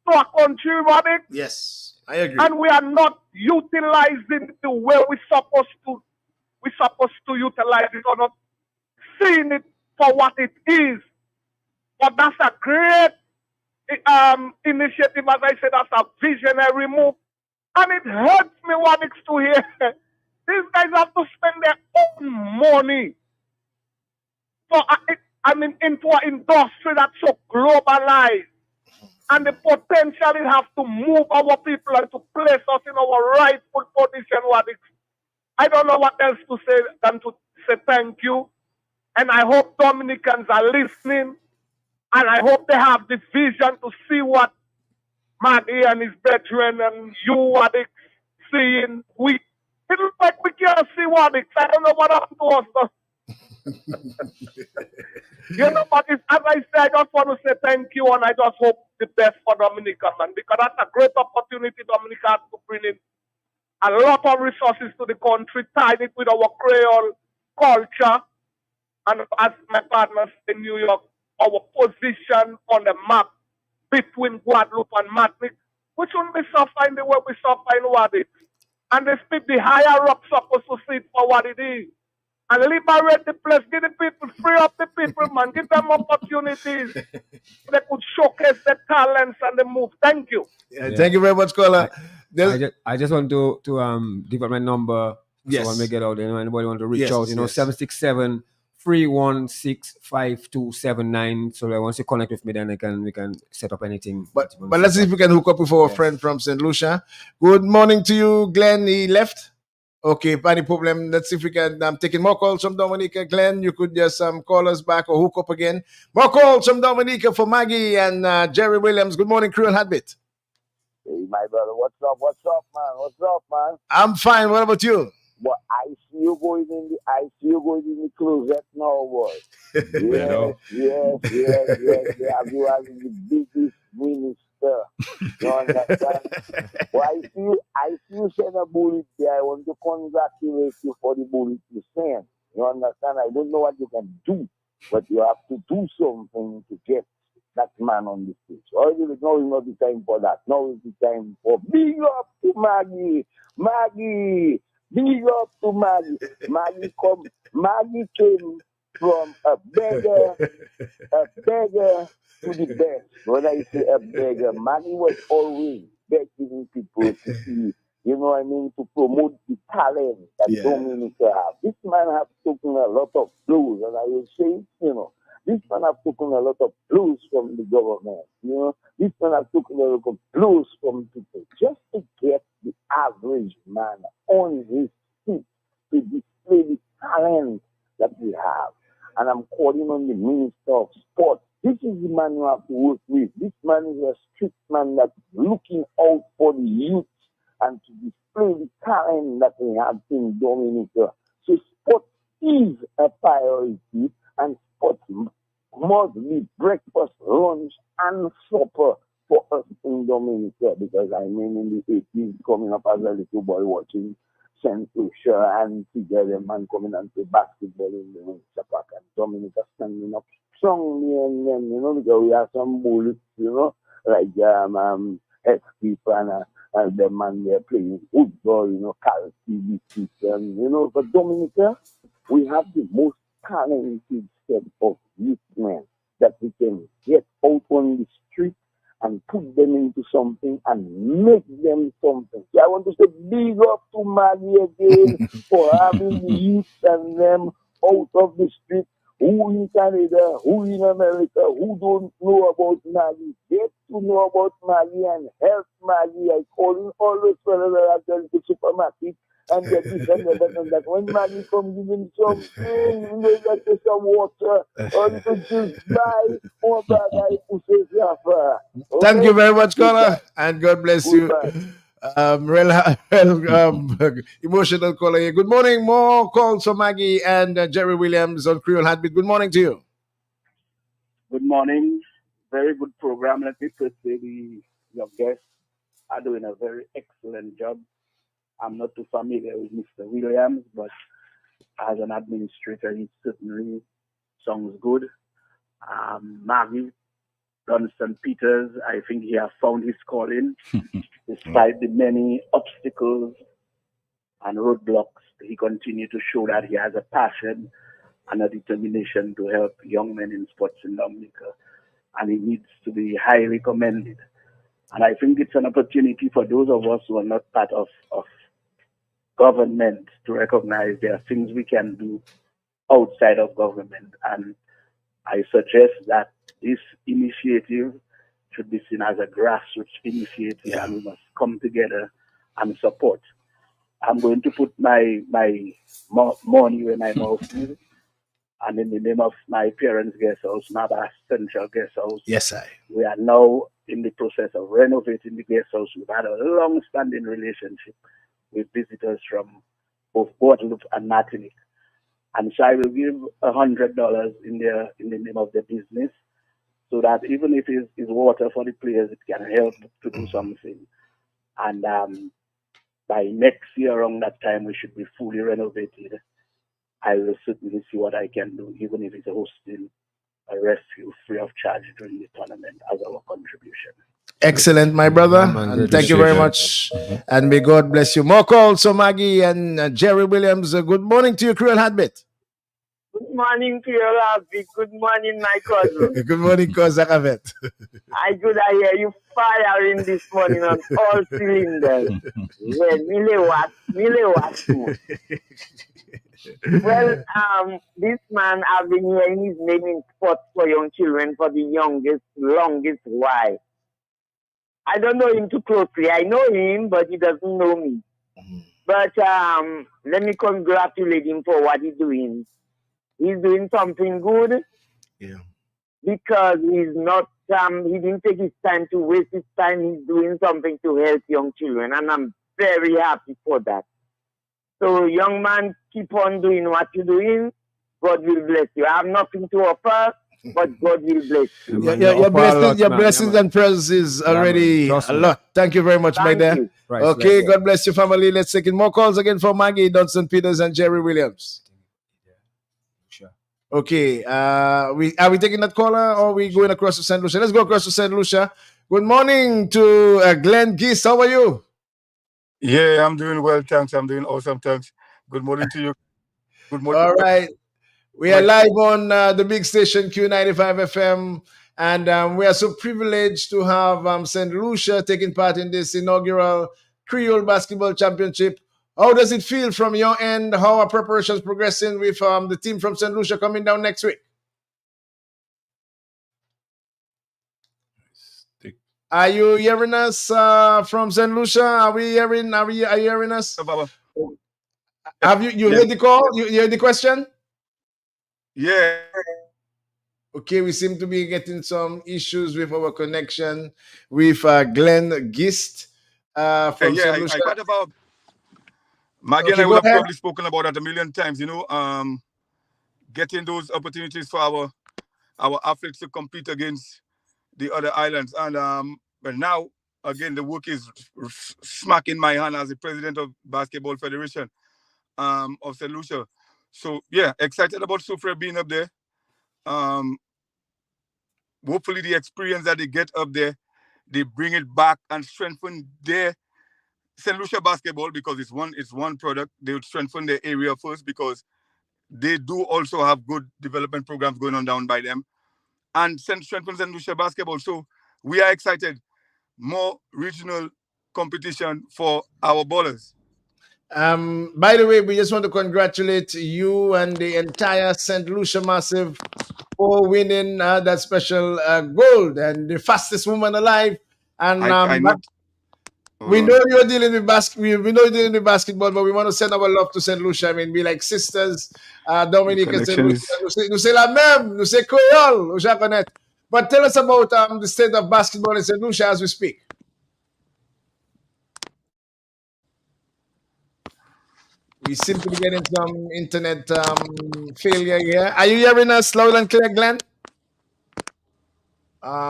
to a country, Wadi. Yes, I agree. And we are not utilizing the way we're supposed to. We're supposed to utilize it, or not seeing it for what it is. But that's a great initiative, as I said, that's a visionary move. And it hurts me, Wadix, to hear these guys have to spend their own money for into an industry that's so globalized. And the potential it has to move our people and to place us in our rightful position, Wadix. I don't know what else to say than to say thank you. And I hope Dominicans are listening. And I hope they have the vision to see what Maggie and his brethren and you, Wadix, seeing. It looks like we can't see Wadix. I don't know what happened to us, though. But as I say, I just want to say thank you, and I just hope the best for Dominica, man, because that's a great opportunity Dominica has to bring in a lot of resources to the country, tied it with our Creole culture, and as my partners in New York, our position on the map between Guadeloupe and Martinique, which will be so fine the way we so fine what it. And the higher ups supposed to see it for what it is. And liberate the place, give the people, free up the people, man, give them opportunities. They could showcase their talents and the move. Thank you. Thank you very much, caller. I just want to give up my number. Yes. So when we get out, anybody want to reach Yes, out, 767-316-5279. So once you connect with me, then we can set up anything. But let's see if we can hook up with our friend from St. Lucia. Good morning to you, Glenn. He left. Okay, any problem? Let's see if we can. I'm taking more calls from Dominica. Glenn, you could just call us back or hook up again. More calls from Dominica for Maggie and Jerry Williams. Good morning, Creole Heartbeat. Hey, my brother, what's up, man? I'm fine. What about you? But I see you going in the closet now, boy. Yes. Have you as the biggest minister? You understand? Well, I see you send a bullet there. I want to congratulate you for the bullet you sent. You understand? I don't know what you can do, but you have to do something to get that man on the stage. Now is not the time for that. Now is the time for big up to Maggie. Big up to Maggie. Maggie came from a beggar to the best. When I say a beggar, Maggie was always begging people to see, to promote the talent that Dominica have. This man has taken a lot of blows, and I will say, this man has taken a lot of blows from the government. This man has taken a lot of blows from people just to get the average man on his feet to display the talent that we have. And I'm calling on the Minister of Sport. This is the man you have to work with. This man is a strict man that's looking out for the youth and to display the talent that we have in Dominica. So sport is a priority, and sport must be breakfast, lunch, and supper for us in Dominica, because in the 80s, coming up as a little boy watching St. Lucia and together man coming and play basketball in the Winter and Dominica standing up strongly, and then, because we have some bullets, like Escape and the man they're playing football, Carl TV system, but Dominica, we have the most talented set of youth men that we can get out on the street and put them into something and make them something. So I want to say big up to Maggie again for having the youth and them out of the street. Who in Canada, who in America, who don't know about Maggie, get to know about Maggie and help Maggie. I call in all those fellows that are going to supermarket and get this and that. When Maggie comes, give him something, get some water, or you could just buy more bag I put it. Thank you very much, caller, and God bless you. Goodbye. Emotional caller here. Good morning. More calls from Maggie and Jerry Williams on Creole Heartbeat. Good morning to you. Good morning. Very good program. Let me first say your guests are doing a very excellent job. I'm not too familiar with Mr. Williams, but as an administrator, he certainly sounds good. Maggie Dunstan Peters, I think he has found his calling, despite the many obstacles and roadblocks. He continues to show that he has a passion and a determination to help young men in sports in Dominica, and he needs to be highly commended. And I think it's an opportunity for those of us who are not part of government to recognize there are things we can do outside of government. And I suggest that this initiative should be seen as a grassroots initiative, and we must come together and support. I'm going to put my money where my mouth is, and in the name of my parents' guest house, Naba Central Guest House, Yes, I. we are now in the process of renovating the guest house. We've had a long-standing relationship with visitors from both Guadeloupe and Martinique. And so I will give $100 in the name of the business, so that even if it's water for the players, it can help to do something. And by next year around that time, we should be fully renovated. I will certainly see what I can do, even if it's hosting a rescue free of charge during the tournament as our contribution. Excellent, my brother. man, And great thank you very appreciation. much. And may God bless you. More calls from Maggie and Jerry Williams. Good morning to you, Creole Heartbeat. Good morning, Creole Heartbeat. Good morning, my cousin. Good morning, Kozakavet. I could hear you firing this morning on all cylinders. Well, Mile Well, this man, I've been hearing his name in sports for young children for the longest while. I don't know him too closely. I know him, but he doesn't know me. But let me congratulate him for what he's doing. He's doing something good. Yeah. Because he's not, he didn't take his time to waste his time. He's doing something to help young children, and I'm very happy for that. So, young man, keep on doing what you're doing. God will bless you. I have nothing to offer, but God will bless you. Your blessings and prayers is already a lot. Thank you very much, my Thank dear. you. Okay, God bless you, family. Let's take in more calls again from Maggie, Dunstan Peters, and Jerry Williams. Okay, are we taking that caller, or are we going across to St. Lucia? Let's go across to St. Lucia. Good morning to Glenn Geese. How are you? Yeah, I'm doing well, thanks. I'm doing awesome, thanks. Good morning to you. Good morning. All right. We are live on the big station Q95 FM, and we are so privileged to have St. Lucia taking part in this inaugural Creole Basketball Championship. How does it feel from your end? How are preparations progressing with the team from St. Lucia coming down next week? Are you hearing us from St. Lucia? Are you hearing us? Have you heard the call? You heard the question? Yeah. Okay, we seem to be getting some issues with our connection with Glenn Gist from St. Lucia. I quite about Maggie and I would have probably spoken about that a million times, getting those opportunities for our athletes to compete against the other islands. And but now again the work is smack in my hand as the president of Basketball Federation of St. Lucia. So yeah, excited about Soufriere being up there. Hopefully the experience that they get up there they bring it back and strengthen their St. Lucia basketball, because it's one product. They would strengthen their area first, because they do also have good development programs going on down by them, and strengthen St. Lucia basketball. So we are excited. More regional competition for our ballers. By the way, we just want to congratulate you and the entire St. Lucia Massive for winning that special gold and the fastest woman alive. And I know. we know you're dealing with we know you're dealing with basketball, but we want to send our love to St. Lucia. I mean, be like sisters, Dominique and St. Connection Lucia. is Nous c'est la même, nous c'est Creole, au Japonais. But tell us about the state of basketball in St. Lucia as we speak. We seem to be getting some internet failure here. Are you hearing us loud and clear, Glenn?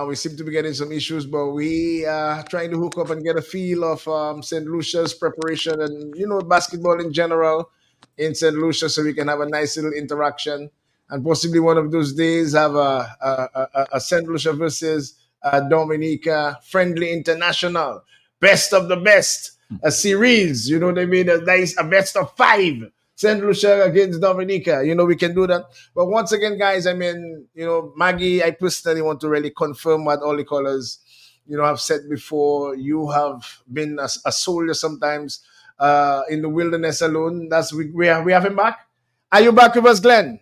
We seem to be getting some issues, but we are trying to hook up and get a feel of St. Lucia's preparation and, basketball in general in St. Lucia, so we can have a nice little interaction and possibly one of those days have a St. Lucia versus Dominica friendly international, best of the best, a series. You know what I mean? A best of five. St. Lucia against Dominica. We can do that. But once again, guys, I mean, Maggie, I personally want to really confirm what all the callers, have said before. You have been a soldier sometimes in the wilderness alone. We have him back. Are you back with us, Glenn?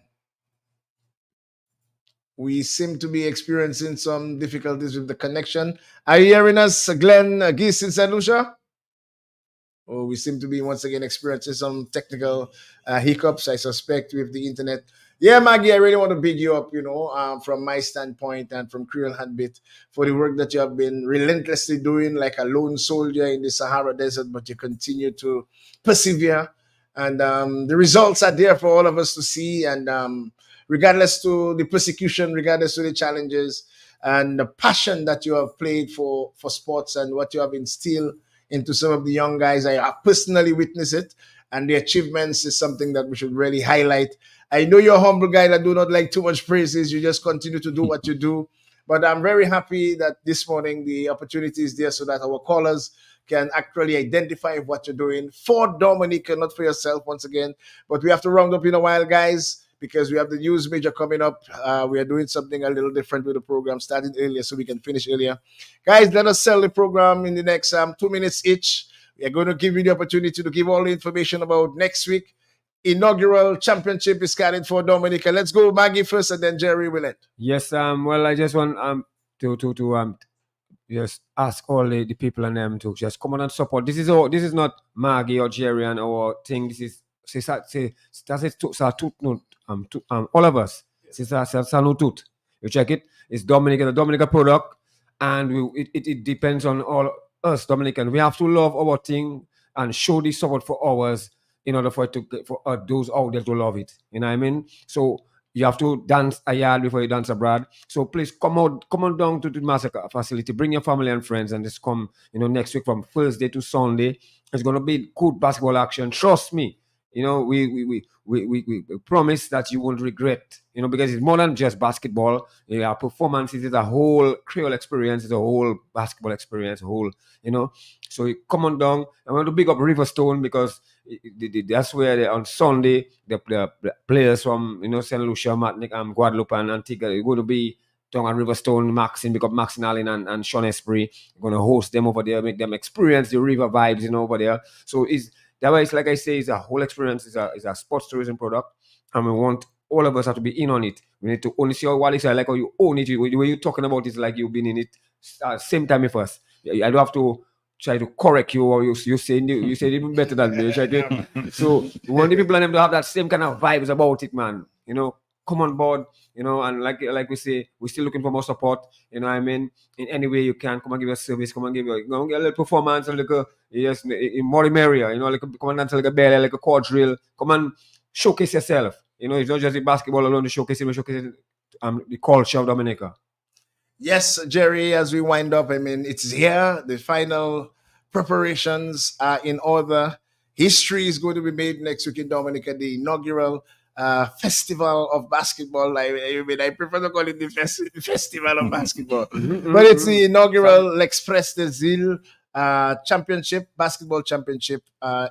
We seem to be experiencing some difficulties with the connection. Are you hearing us, Glenn Geese in St. Lucia? Oh, we seem to be once again experiencing some technical hiccups, I suspect, with the internet. Yeah, Maggie, I really want to big you up, from my standpoint and from Creole Heartbeat for the work that you have been relentlessly doing like a lone soldier in the Sahara Desert, but you continue to persevere. And the results are there for all of us to see. And regardless to the persecution, regardless to the challenges, and the passion that you have played for sports and what you have instilled into some of the young guys. I have personally witnessed it, and the achievements is something that we should really highlight. I know you're a humble guy that do not like too much praises. You just continue to do what you do. But I'm very happy that this morning the opportunity is there so that our callers can actually identify what you're doing for Dominica, not for yourself once again. But we have to round up in a while, guys, because we have the news major coming up. We are doing something a little different with the program, starting earlier so we can finish earlier. Guys, let us sell the program in the next 2 minutes each. We are going to give you the opportunity to give all the information about next week. Inaugural championship is starting for Dominica. Let's go, Maggie first, and then Jerry will end. Yes, well, I just want to just ask all the people and them to just come on and support. This is not Maggie or Jerry and our thing. This is all of us. Salutut. You check it. It's the Dominica product, and it depends on all us Dominican. We have to love our thing and show the support for ours in order for those out there to love it. You know what I mean? So you have to dance a yard before you dance abroad. So please come on down to the massacre facility. Bring your family and friends, and just come. Next week from Thursday to Sunday. It's gonna be good basketball action. Trust me. We promise that you won't regret. Because it's more than just basketball. Our performances is a whole Creole experience. It's a whole basketball experience. So you come on down. I want to big up Riverstone because that's where on Sunday the players from Saint Lucia, Martinique, Guadeloupe, and Antigua are going to be down at Riverstone. Maxine, big up Maxine Allen and Sean Esprit. We're going to host them over there, make them experience the river vibes, over there. So that way, it's like I say, it's a whole experience. It's a sports tourism product, and we want all of us have to be in on it. We need to only see how I like how you own it. The way you're talking about it is like you've been in it same time with us. I don't have to try to correct you, or you say even better than me. So we want the people and them to have that same kind of vibes about it, man. Come on board, and like we say, we're still looking for more support. You know what I mean? In any way you can, come and give us service, come and give get a little performance, and yes, in more merrier, come and dance like a belly, like a quadrille, come and showcase yourself. It's not just the basketball alone, the showcasing the culture of Dominica. Yes, Jerry, as we wind up, I mean, it's here. The final preparations are in order. History is going to be made next week in Dominica, the inaugural festival of basketball. I prefer to call it the festival of basketball, but it's the inaugural L'Express des Îles championship, basketball championship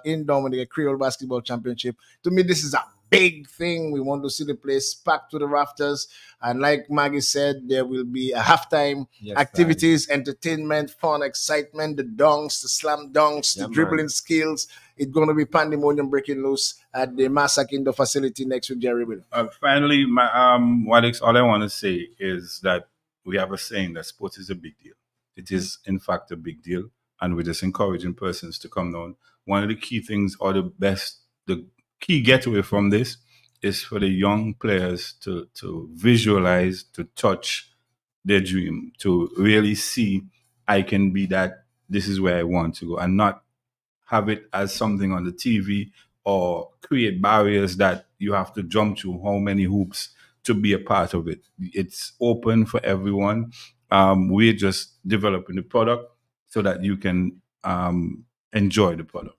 in Dominica, Creole basketball championship. To me, this is a big thing. We want to see the place packed to the rafters. And like Maggie said, there will be a halftime activities, entertainment, fun, excitement, the dunks, the slam dunks, the dribbling skills. It's going to be pandemonium breaking loose at the Masak Indoor facility next week, Jerry. Finally, Wadix, all I want to say is that we have a saying that sports is a big deal. It is, in fact, a big deal. And we're just encouraging persons to come down. One of the key things, or the key getaway from this is for the young players to visualize, to touch their dream, to really see, I can be that, this is where I want to go, and not have it as something on the TV or create barriers that you have to jump through how many hoops to be a part of it. It's open for everyone. We're just developing the product so that you can enjoy the product.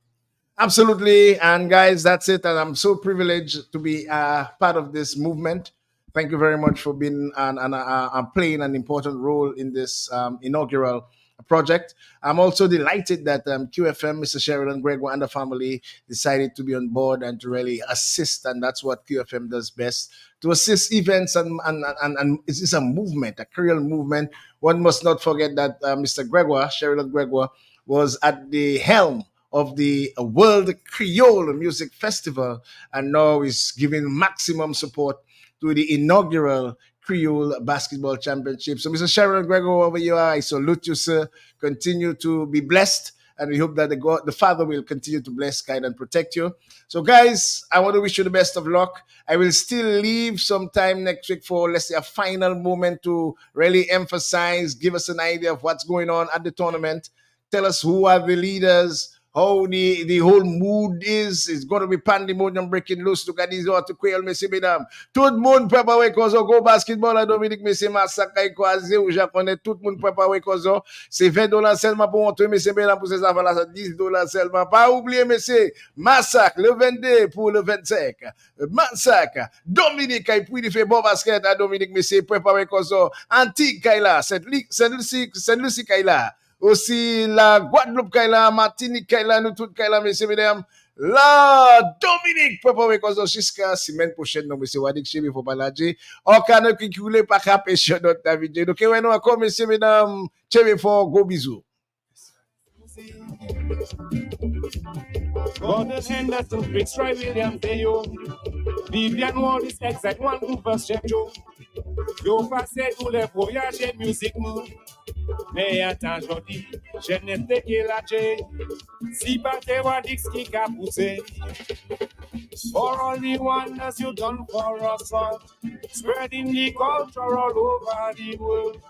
Absolutely. And guys, that's it. And I'm so privileged to be part of this movement. Thank you very much for being and playing an important role in this inaugural project. I'm also delighted that QFM, Mr. Sheridan Gregoire, and the family decided to be on board and to really assist. And that's what QFM does best, to assist events. And it's a movement, a Creole movement. One must not forget that Mr. Gregoire, Sheridan Gregoire, was at the helm of the World Creole Music Festival, and now is giving maximum support to the inaugural Creole Basketball Championship. So, Mr. Sharon Gregor, over you are. I salute you, sir. Continue to be blessed, and we hope that the Father will continue to bless, guide, and protect you. So, guys, I want to wish you the best of luck. I will still leave some time next week for, let's say, a final moment to really emphasize, give us an idea of what's going on at the tournament. Tell us who are the leaders, how the whole mood is. It's going to be pandemonium breaking loose. Look at these autres Creole, messi, mesdames. Tout le monde prépare kozo go basketball à Dominique, messi, massacre croisé ou japonais. Tout le monde prépare kozo. C'est $20 seulement pour entrer, messi, mesdames, pour ces affaires-là. C'est $10 seulement. Pas oublier, messi, massacre le 22 pour le 25. Massacre. Dominique, il puis fait bon basket à Dominique, messi, prépare kozo. Antique, Kaila. Saint-Lucie, Kaila. Aussi la Guadeloupe Kaila, Martinique Kaila, nous toutes Kaila, messieurs, mesdames. La Dominique, papa, parce jusqu'à semaine prochaine, non, monsieur Wadik, chez il faut pas la dire. En cas de qui voulait pas caper sur notre vidéo. Donc, ouais, nous, encore, messieurs, mesdames, chez fort, gros bisous. Gordon Henderson, Fritz Roy Williams, Deo. Vivian Ward is exact one who first check Joe. Yo passé tous les voyages et musique nous. Mais attends, jodi, je n'étais que la J. Si pas te Wadix qui a poussé. For all the wonders you done for us all. Spreading the culture all over the world.